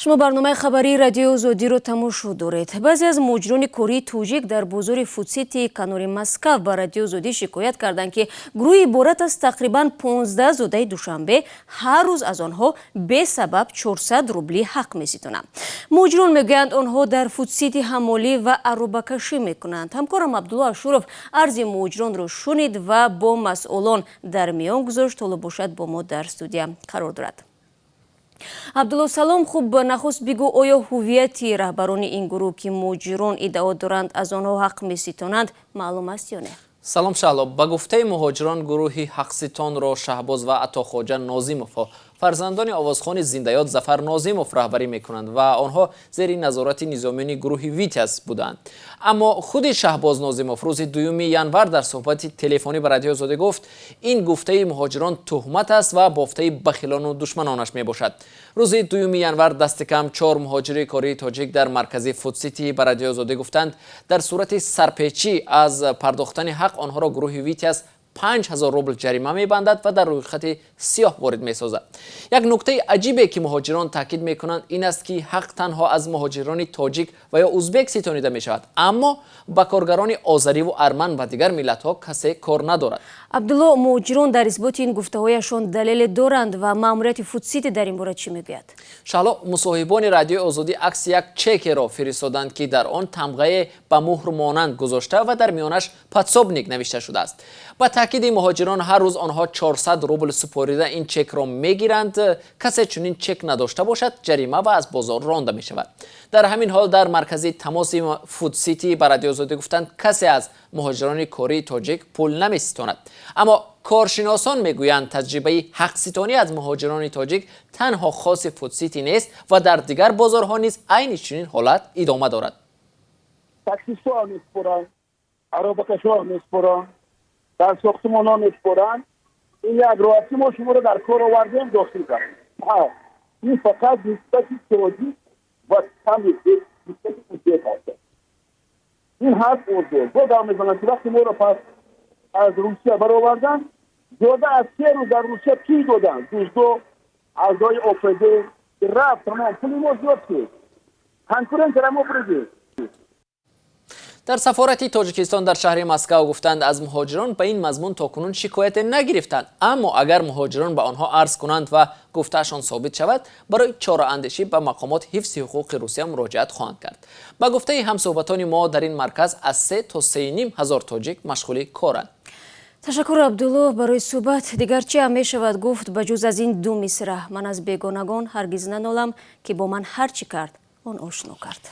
شما برنامه خبری رادیو زودی رو تماشا دارید. بعضی از مهاجران کوری توجیک در بازار فودسیتی کنار مسکو با رادیو زودی شکایت کردند که گروه عبارت از تقریبا 15 زوده دوشنبه هر روز از آنها به سبب 400 روبلی حق می‌ستونند. مهاجران میگویند آنها در فودسیتی حمالی و عروبه کشی میکنند. همکارم عبدالله اشورов عرض مهاجران رو شنید و با مسئولان در میان گذاشت. طول باشد با ما در استودیو قرار دارد. عبدالله سلام، خوب نخست بگو آیا هویتی رهبران این گروه که مهاجران ادعا دارند از آنها حق می‌ستانند معلوم است یا نه؟ سلام شهلا، با گفته مهاجران گروهی حقستان را شهباز و عطاخواجه ناظیموف فرزندان آوازخوان زنده‌یاد ظفر ناظیموف رهبری میکنند و آنها زیر نظارت نظامیان گروه ویتس بودند. اما خود شهباز ناظیموف روز 2 ینور در صحبت تلفنی به رادیو زاده گفت این گفته مهاجران تهمت است و بافته بخیلان و دشمنانش می باشد. روز 2 ینور دست کم 4 مهاجر کاری تاجیک در مرکز فودسیتی به رادیو زاده گفتند در صورت سرپیچی از پرداختن حق آنها را گروه ویتس 5000 روبل جریمه می‌بندد و در روی خط سیاه وارد می‌سازد. یک نکته عجیبی که مهاجران تاکید می‌کنند این است که حق تنها از مهاجران تاجیک و یا ازبک ستانیده می‌شود، اما با کارگران آذری و ارمن و دیگر ملت‌ها کسی کار ندارد. عبدالله، مهاجران در اثبات این گفته‌هایشان دلیل دارند و ماموریت فودسیتی در این باره چی میگوید؟ شالا مصاحبان رادیو آزادی عکس یک چک را فرستادند که در آن تمغه به مهر مانند گذاشته و در میانش پاتسابنیک نوشته شده است. با تاکید مهاجران هر روز آنها 400 روبل سپریده این چک را میگیرند. کسی چنین چک نداشته باشد جریمه و از بازار رانده می شود. در همین حال در مرکز تماس فودسیتی به رادیو آزادی گفتند کسی از مهاجران کوری تاجیک پول نمی‌ستاند. اما کارشناسان میگویند تجربه حقستانی از مهاجران تاجیک تنها خاص فودسیتی نیست و در دیگر بازارها نیز عین چنین حالت ادامه دارد. تاکسی‌ها می‌سپرند، عربکش‌ها می‌سپرند، در ساختمان‌ها می‌سپرند. این یک راحتی ما شما رو در کار آوردیم داخل کردیم. این فقط نسبت تاجیک و کمی نسبت فودسیت هست. این حق اوضاع دو در می‌زنند که وقتی ما رو پس از روسیه برآوردن جدا از 3 روز در روسیه پی دادن دوزدو اعضای اوپیده که رفت تمام پولی ما زیاد شد کنکورنت را ما برده. در سفارت تاجیکستان در شهر مسکو گفتند از مهاجران به این مضمون تاکنون شکایت نگرفتند، اما اگر مهاجران به آنها عرض کنند و گفتهشان ثابت شود برای چاره اندیشی به مقامات حفظ حقوق روسیه مراجعت خواهند کرد. با گفته همصحبتان ما در این مرکز از 3 تا 3.5 هزار تاجیک مشغول کارند. تشکر عبدالله برای صحبت. دیگر چه هم می شود گفت بجز از این دو مصرع من از بیگانگان هرگز ننالم که با من هر چی کرد آن آشنا کرد.